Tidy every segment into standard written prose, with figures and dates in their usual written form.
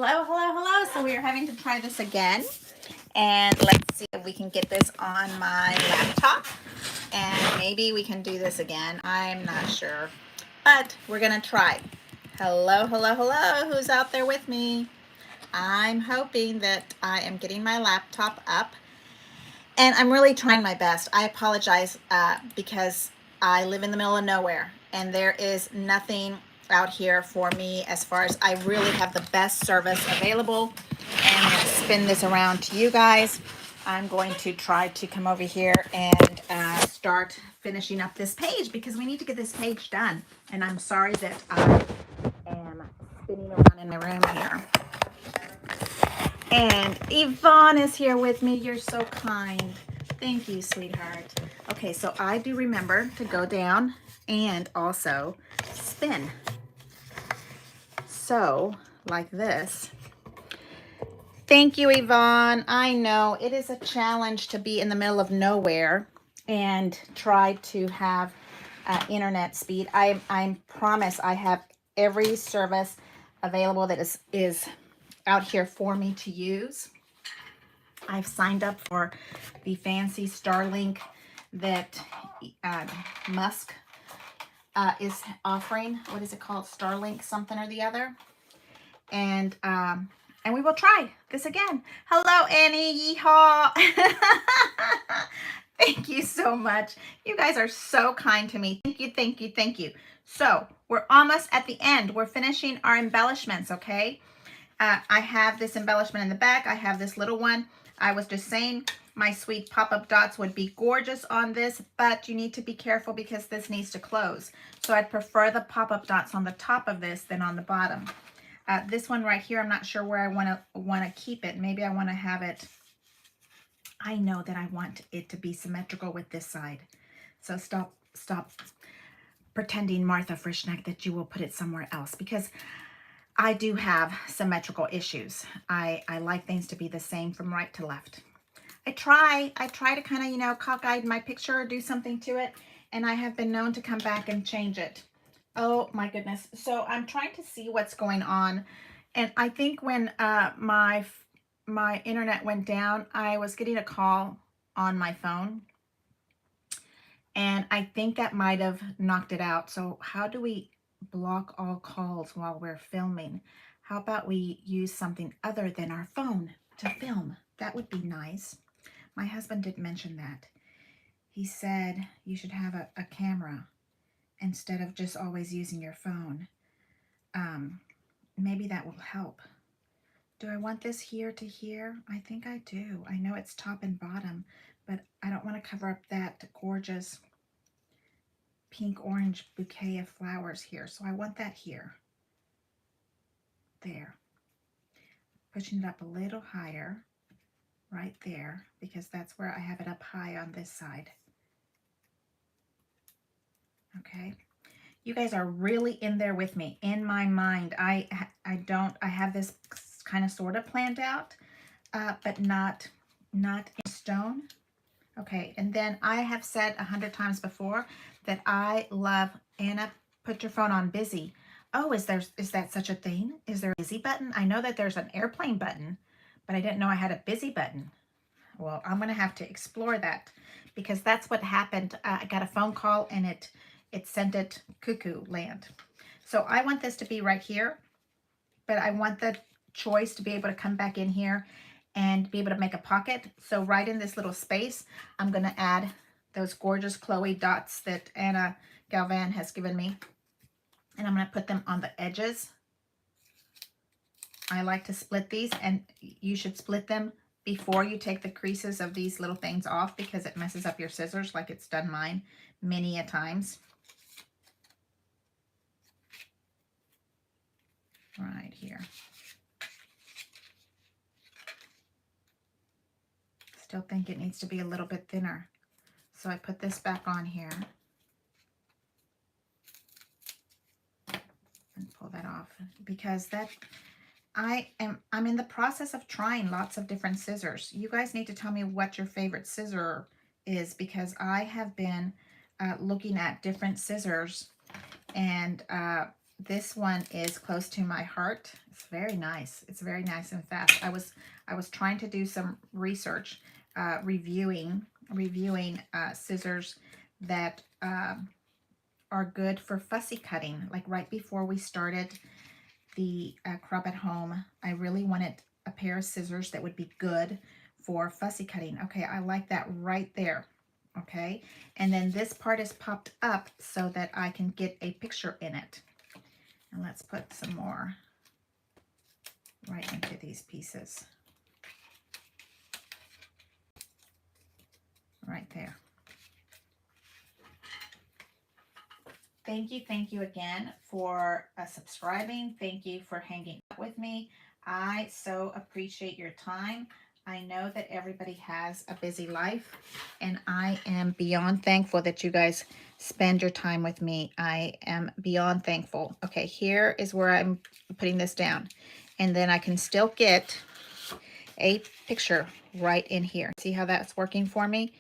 Hello, hello, hello. So we are having to try this again. And let's see if we can get this on my laptop. And maybe we can do this again. I'm not sure. But we're going to try. Hello, hello, hello. Who's out there with me? I'm hoping that I am getting my laptop up. And I'm really trying my best. I apologize because I live in the middle of nowhere. And there is nothing out here for me as far as I really have the best service available. And I'm going to spin this around to you guys. I'm going to try to come over here and start finishing up this page because we need to get this page done. And I'm sorry that I am spinning around in my room here. And Yvonne is here with me. You're so kind. Thank you, sweetheart. Okay, so I do remember to go down and also spin. So, like this. Thank you, Yvonne. I know it is a challenge to be in the middle of nowhere and try to have internet speed. I promise I have every service available that is out here for me to use. I've signed up for the fancy Starlink that Musk is offering. What is it called? Starlink something or the other. And we will try this again. Hello, Annie. Yeehaw. Thank you so much. You guys are so kind to me. Thank you, thank you, thank you. So we're almost at the end. We're finishing our embellishments, okay? I have this embellishment in the back. I have this little one. I was just saying my sweet pop-up dots would be gorgeous on this, but you need to be careful because this needs to close. So I'd prefer the pop-up dots on the top of this than on the bottom. This one right here, I'm not sure where I want to keep it. Maybe I want to have it. I know that I want it to be symmetrical with this side. So stop pretending, Martha Frischneck, that you will put it somewhere else because I do have symmetrical issues. I like things to be the same from right to left. I try to kind of, cockeye my picture or do something to it, and I have been known to come back and change it. Oh my goodness. So I'm trying to see what's going on. And I think when my internet went down, I was getting a call on my phone. And I think that might have knocked it out. So how do we block all calls while we're filming? How about we use something other than our phone to film? That would be nice. My husband did mention that. He said you should have a camera instead of just always using your phone. Maybe that will help. Do I want this here to here? I think I do. I know it's top and bottom, but I don't want to cover up that gorgeous pink orange bouquet of flowers here. So I want that here. There. Pushing it up a little higher right there because that's where I have it up high on this side. Okay. You guys are really in there with me. In my mind, I have this kind of sort of planned out, but not in stone. Okay, and then I have said 100 times before that I love, Anna, put your phone on busy. Oh, is that such a thing? Is there a busy button? I know that there's an airplane button, but I didn't know I had a busy button. Well, I'm going to have to explore that because that's what happened. I got a phone call and it sent it cuckoo land. So I want this to be right here, but I want the choice to be able to come back in here and be able to make a pocket. So right in this little space, I'm going to add those gorgeous Chloe dots that Anna Galvan has given me. And I'm going to put them on the edges. I like to split these, and you should split them before you take the creases of these little things off because it messes up your scissors like it's done mine many a times. Right here. Still think it needs to be a little bit thinner. So I put this back on here and pull that off because I'm in the process of trying lots of different scissors. You guys need to tell me what your favorite scissor is because I have been looking at different scissors and this one is close to my heart. It's very nice. It's very nice and fast. I was trying to do some research, reviewing scissors that are good for fussy cutting. Like right before we started the crop at home, I really wanted a pair of scissors that would be good for fussy cutting. Okay, I like that right there. Okay, and then this part is popped up so that I can get a picture in it. And let's put some more right into these pieces. Right there. Thank you again for subscribing. Thank you for hanging out with me. I so appreciate your time. I know that everybody has a busy life, and I am beyond thankful that you guys spend your time with me. I am beyond thankful. Okay, here is where I'm putting this down, and then I can still get a picture right in here. See how that's working for me?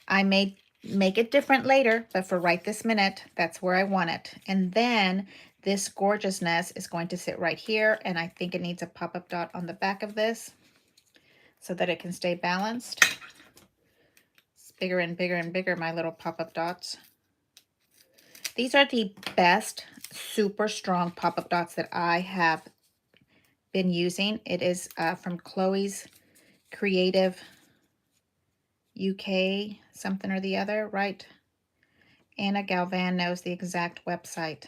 I may make it different later, but for right this minute, that's where I want it. And then this gorgeousness is going to sit right here, and I think it needs a pop-up dot on the back of this so that it can stay balanced. It's bigger and bigger and bigger, my little pop-up dots. These are the best, super strong pop-up dots that I have been using. It is from Chloe's Creative UK something or the other, right? Anna Galvan knows the exact website.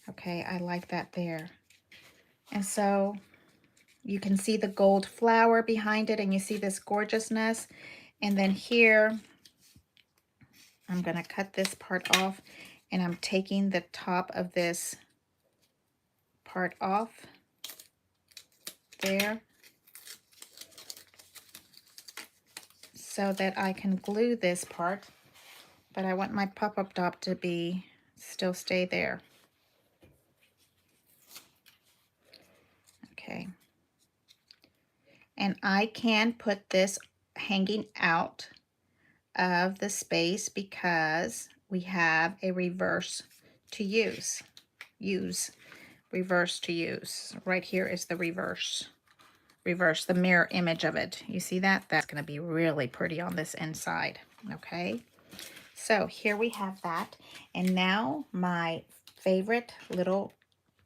Okay, I like that there. And so you can see the gold flower behind it, and you see this gorgeousness. And then here, I'm going to cut this part off, and I'm taking the top of this part off there so that I can glue this part, but I want my pop-up dot to be still stay there. Okay. And I can put this hanging out of the space because we have a reverse to use. Reverse to use. Right here is the reverse, the mirror image of it. You see that? That's going to be really pretty on this inside. Okay, so here we have that. And now my favorite little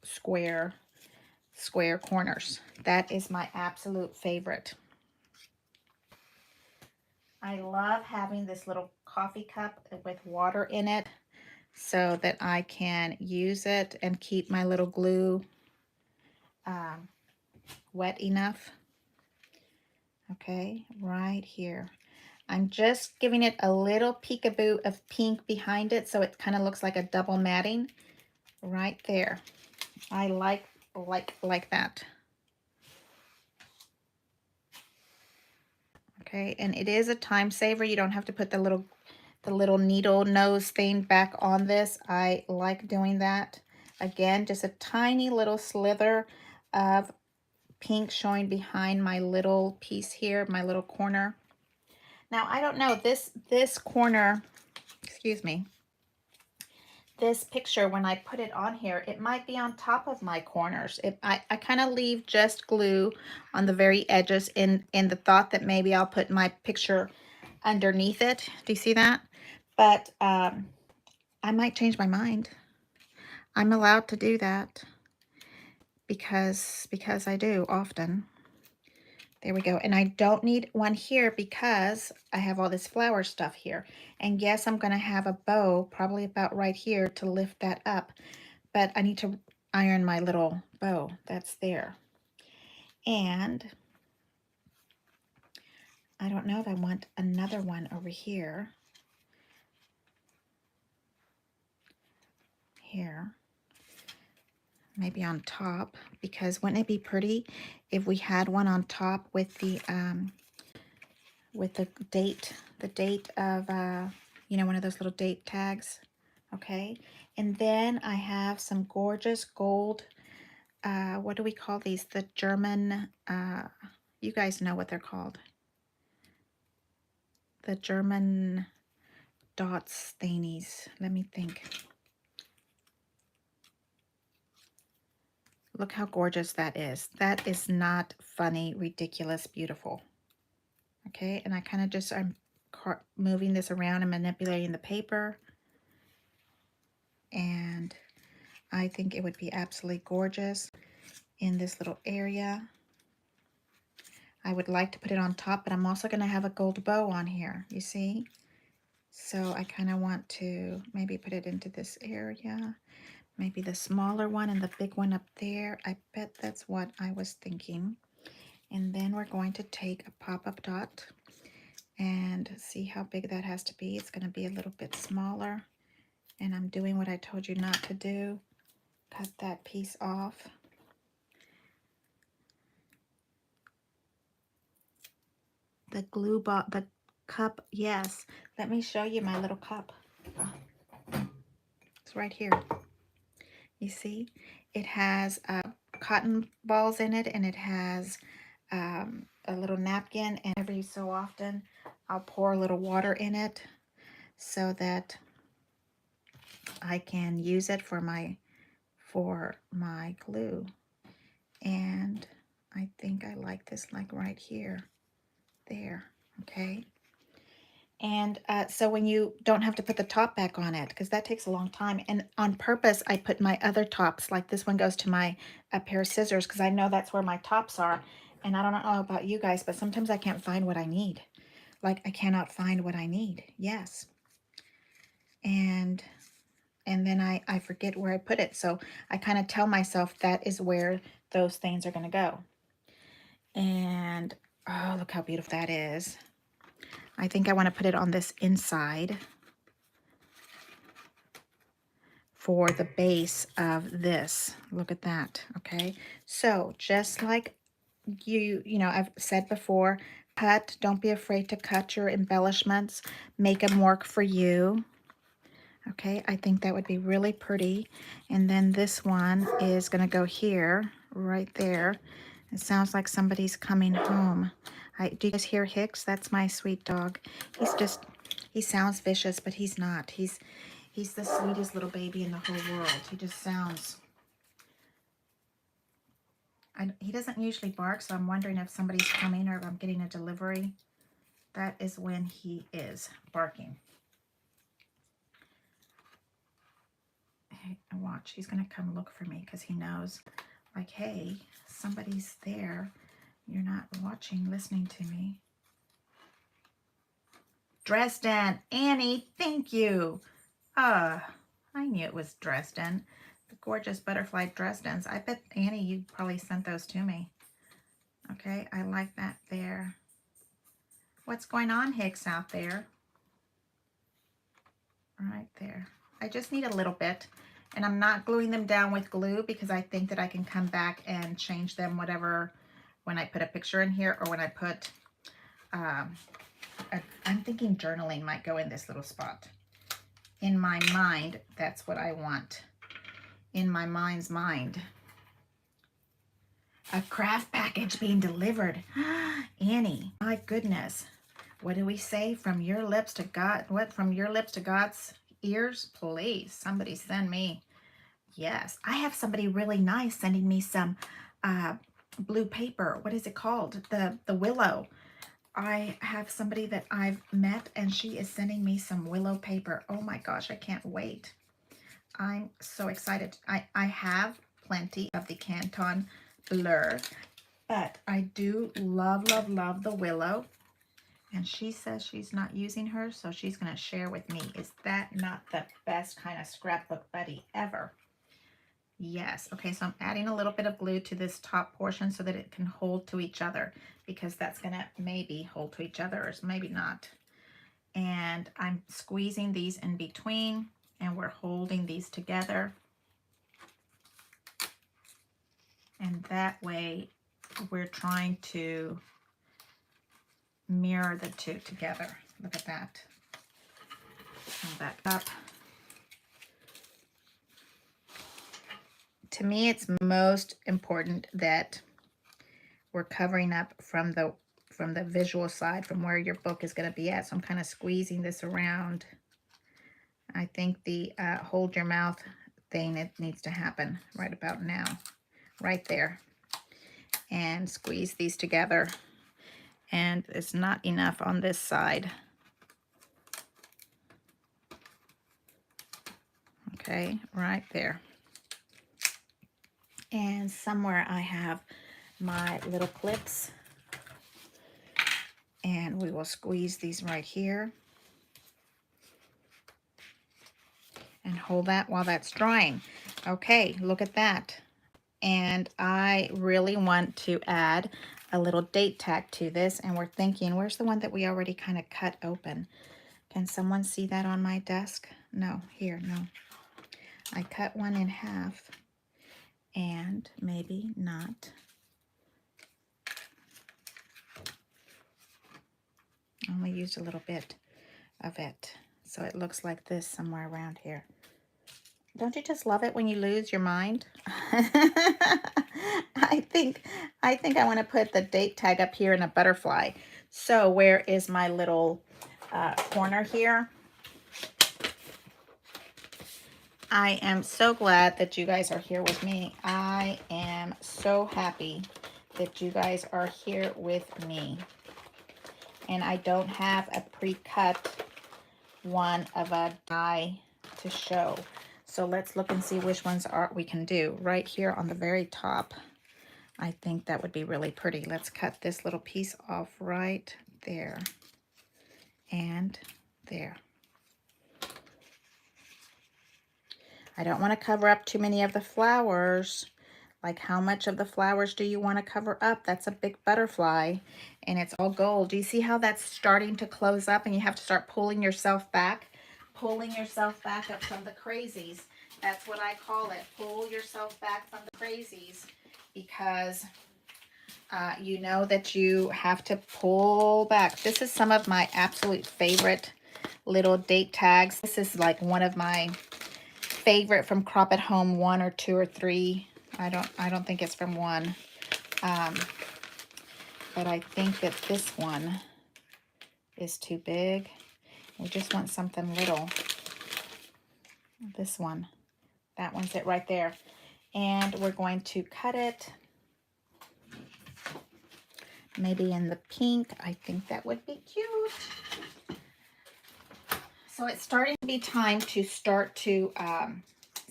square corners. That is my absolute favorite. I love having this little coffee cup with water in it so that I can use it and keep my little glue wet enough. Okay, right here. I'm just giving it a little peekaboo of pink behind it so it kind of looks like a double matting right there. I like that. Okay, and it is a time saver. You don't have to put the little needle nose thing back on this. I like doing that. Again, just a tiny little slither of pink showing behind my little piece here, my little corner. Now, I don't know, this corner, excuse me, this picture, when I put it on here, it might be on top of my corners. I kind of leave just glue on the very edges in the thought that maybe I'll put my picture underneath it. Do you see that? But I might change my mind. I'm allowed to do that because I do often. There we go. And I don't need one here because I have all this flower stuff here. And yes, I'm going to have a bow probably about right here to lift that up. But I need to iron my little bow that's there. And I don't know if I want another one over here. Here. Maybe on top, because wouldn't it be pretty if we had one on top with the date of you know, one of those little date tags. Okay, and then I have some gorgeous gold, what do we call these, the German, you guys know what they're called, the German dots thingies. Let me think. Look how gorgeous that is. That is not funny, ridiculous, beautiful. Okay, and I kind of just, I'm moving this around and manipulating the paper. And I think it would be absolutely gorgeous in this little area. I would like to put it on top, but I'm also going to have a gold bow on here, you see? So I kind of want to maybe put it into this area. Maybe the smaller one and the big one up there. I bet that's what I was thinking. And then we're going to take a pop-up dot and see how big that has to be. It's going to be a little bit smaller. And I'm doing what I told you not to do. Cut that piece off. The the cup, yes. Let me show you my little cup. It's right here. You see? It has cotton balls in it, and it has a little napkin, and every so often I'll pour a little water in it so that I can use it for my glue. And I think I like this, like right here, there, okay? And so when you don't have to put the top back on it, because that takes a long time. And on purpose, I put my other tops, like this one goes to my pair of scissors, because I know that's where my tops are. And I don't know about you guys, but sometimes I can't find what I need. Like I cannot find what I need. Yes. And then I forget where I put it. So I kind of tell myself that is where those things are going to go. And oh, look how beautiful that is. I think I want to put it on this inside for the base of this. Look at that. Okay. So just like you know, I've said before, cut, don't be afraid to cut your embellishments, make them work for you. Okay, I think that would be really pretty. And then this one is going to go here, right there. It sounds like somebody's coming home. Do you guys hear Hicks? That's my sweet dog. He sounds vicious, but he's not. He's the sweetest little baby in the whole world. He just sounds... he doesn't usually bark, so I'm wondering if somebody's coming or if I'm getting a delivery. That is when he is barking. Hey, watch, he's gonna come look for me because he knows, like, hey, somebody's there. You're not watching, listening to me. Dresden, Annie, thank you. I knew it was Dresden. The gorgeous butterfly Dresdens. I bet, Annie, you probably sent those to me. Okay, I like that there. What's going on, Hicks, out there? Right there. I just need a little bit. And I'm not gluing them down with glue because I think that I can come back and change them whatever when I put a picture in here or when I put, I'm thinking journaling might go in this little spot. In my mind, that's what I want. In my mind's mind. A craft package being delivered. Annie, my goodness. What do we say? From your lips to God, what? From your lips to God's ears? Please, somebody send me. Yes, I have somebody really nice sending me some blue paper. What is it called? The willow. I have somebody that I've met and she is sending me some willow paper. Oh my gosh, I can't wait. I'm so excited. I have plenty of the Canton Blur, but I do love, love, love the willow. And she says she's not using hers, so she's going to share with me. Is that not the best kind of scrapbook buddy ever? Yes. Okay, so I'm adding a little bit of glue to this top portion so that it can hold to each other, because that's going to maybe hold to each other or maybe not. And I'm squeezing these in between, and we're holding these together. And that way we're trying to mirror the two together. Look at that. Hold that up. To me, it's most important that we're covering up from the visual side, from where your book is going to be at. So I'm kind of squeezing this around. I think the hold your mouth thing, it needs to happen right about now. right there. And squeeze these together. And it's not enough on this side. Okay, right there. And somewhere I have my little clips. And we will squeeze these right here. And hold that while that's drying. Okay, look at that. And I really want to add a little date tag to this. And we're thinking, where's the one that we already kind of cut open? Can someone see that on my desk? No, here, no. I cut one in half. And maybe not. I only used a little bit of it. So it looks like this somewhere around here. Don't you just love it when you lose your mind? I think I want to put the date tag up here in a butterfly. So where is my little corner here? I am so glad that you guys are here with me. I am so happy that you guys are here with me. And I don't have a pre-cut one of a die to show. So let's look and see which ones we can do. Right here on the very top, I think that would be really pretty. Let's cut this little piece off right there and there. I don't want to cover up too many of the flowers. Like, how much of the flowers do you want to cover up? That's a big butterfly and it's all gold. Do you see how that's starting to close up and you have to start pulling yourself back? Pulling yourself back up from the crazies. That's what I call it. Pull yourself back from the crazies, because you know that you have to pull back. This is some of my absolute favorite little date tags. This is like one of my favorite from Crop at Home 1 or 2 or 3. I don't think it's from 1. But I think that this one is too big. We just want something little. This one. That one's it right there. And we're going to cut it maybe in the pink. I think that would be cute. So it's starting to be time to start to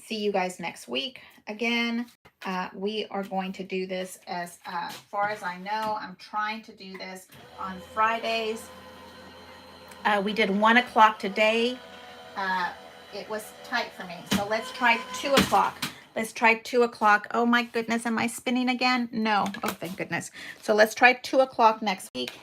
see you guys next week again. We are going to do this as far as I know. I'm trying to do this on Fridays. We did 1 o'clock today. It was tight for me. So let's try 2 o'clock. Let's try 2 o'clock. Oh my goodness, am I spinning again? No. Oh, thank goodness. So let's try 2 o'clock next week.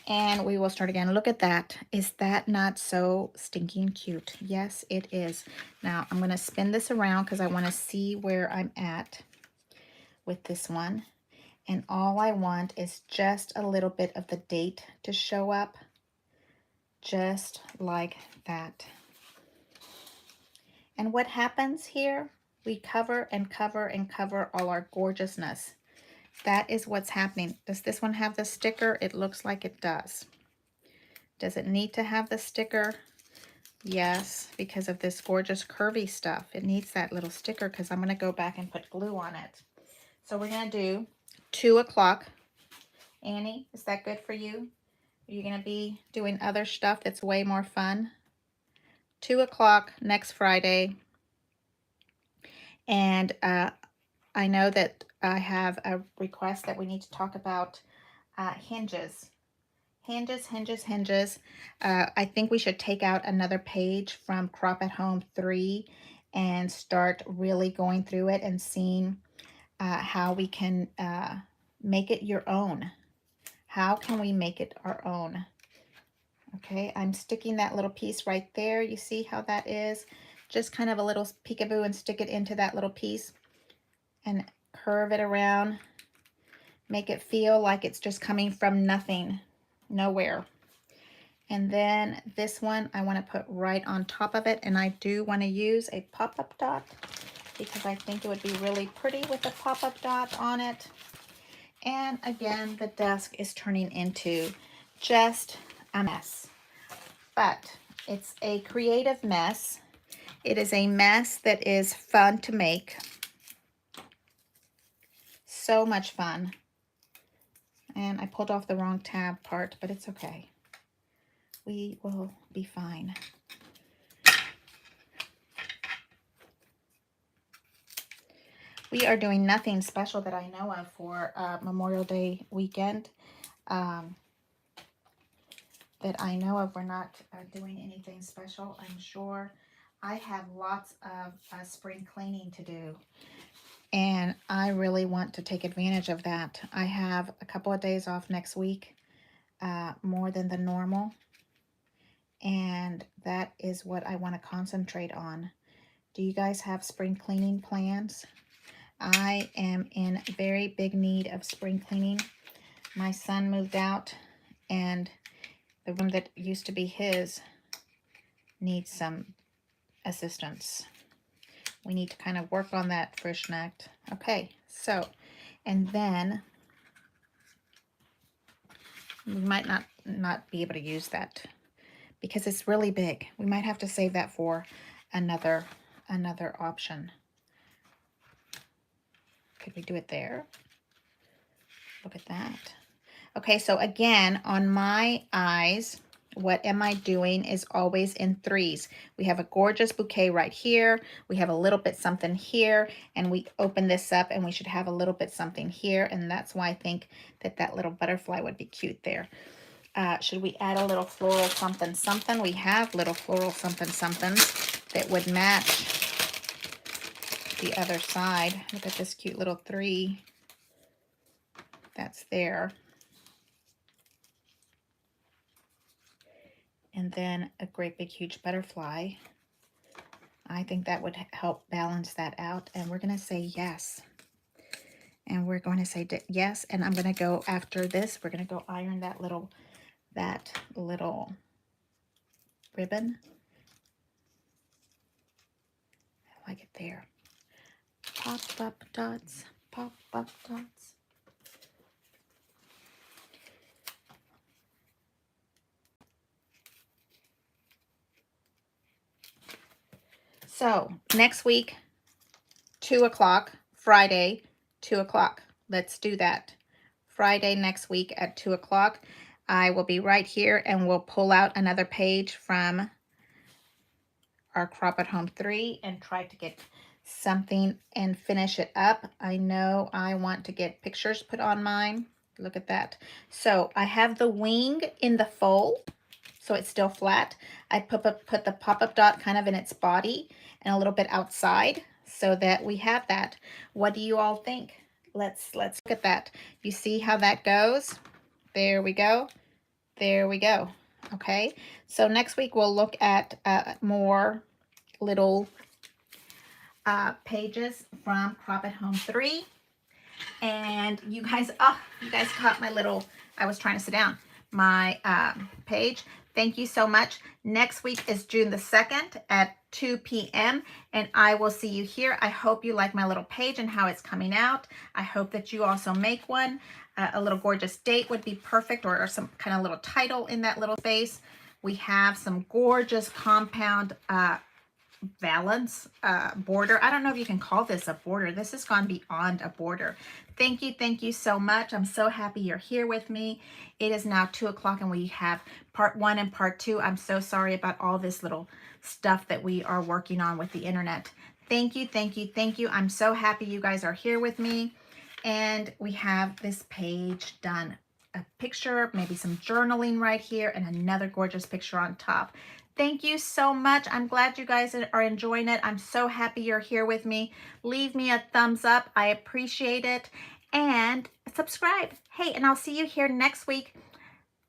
And we will start again. Look at that. Is that not so stinking cute? Yes, it is. Now, I'm going to spin this around because I want to see where I'm at with this one. And all I want is just a little bit of the date to show up. Just like that. And what happens here? We cover and cover and cover all our gorgeousness. That is what's happening. Does this one have the sticker? It looks like it does. Does it need to have the sticker? Yes, because of this gorgeous curvy stuff. It needs that little sticker because I'm going to go back and put glue on it. So we're going to do 2 o'clock. Annie, is that good for you? Are you going to be doing other stuff that's way more fun? 2 o'clock next Friday. And I know that I have a request that we need to talk about hinges. Hinges. I think we should take out another page from Crop at Home 3 and start really going through it and seeing how we can make it your own. How can we make it our own? Okay, I'm sticking that little piece right there. You see how that is? Just kind of a little peekaboo and stick it into that little piece and curve it around. Make it feel like it's just coming from nothing, nowhere. And then this one I want to put right on top of it, and I do want to use a pop-up dot because I think it would be really pretty with a pop-up dot on it. And again, the desk is turning into just a mess, but it's a creative mess, It is a mess that is fun to make. So much fun. And I pulled off the wrong tab part, but it's okay. We will be fine. We are doing nothing special that I know of for Memorial Day weekend. That I know of, we're not doing anything special, I'm sure. I have lots of spring cleaning to do, and I really want to take advantage of that. I have a couple of days off next week, more than the normal, and that is what I want to concentrate on. Do you guys have spring cleaning plans? I am in very big need of spring cleaning. My son moved out, and the room that used to be his needs some assistance. We need to kind of work on that Frischnacht. Okay, so, and then we might not be able to use that because it's really big. We might have to save that for another option. Could we do it there? Look at that. Okay, so again, on my eyes, what am I doing is always in threes. We have a gorgeous bouquet right here. We have a little bit something here, and we open this up and we should have a little bit something here. And that's why I think that that little butterfly would be cute there. Should we add a little floral something something? We have little floral something somethings that would match the other side. Look at this cute little three that's there. And then a great big huge butterfly. I think that would help balance that out. And we're going to say yes. And we're going to say yes. And I'm going to go after this. We're going to go iron that little ribbon. I like it there. Pop up dots. Pop up dots. So next week, 2 o'clock, Friday, 2 o'clock. Let's do that. Friday next week at 2 o'clock. I will be right here and we'll pull out another page from our Crop at Home 3 and try to get something and finish it up. I know I want to get pictures put on mine. Look at that. So I have the wing in the fold, so it's still flat. I put the pop-up dot kind of in its body and a little bit outside so that we have that. What do you all think? Let's look at that. You see how that goes? There we go. There we go. Okay, so next week we'll look at more little pages from Crop at Home 3. And you guys caught my little, I was trying to sit down, my page. Thank you so much. Next week is June the 2nd at 2 p.m. and I will see you here. I hope you like my little page and how it's coming out. I hope that you also make one. A little gorgeous date would be perfect, or some kind of little title in that little space. We have some gorgeous compound Valance border. I don't know if you can call this a border. This has gone beyond a border. Thank you so much. I'm so happy you're here with me. It is now 2 o'clock and we have part 1 and part 2. I'm so sorry about all this little stuff that we are working on with the internet. Thank you. I'm so happy you guys are here with me. And we have this page done. A picture, maybe some journaling right here, and another gorgeous picture on top. Thank you so much. I'm glad you guys are enjoying it. I'm so happy you're here with me. Leave me a thumbs up. I appreciate it. And subscribe. Hey, and I'll see you here next week,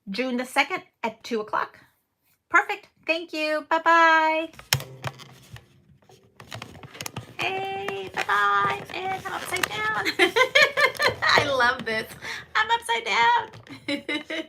June the 2nd at 2 o'clock. Perfect. Thank you. Bye-bye. Hey, bye-bye. And I'm upside down. I love this. I'm upside down.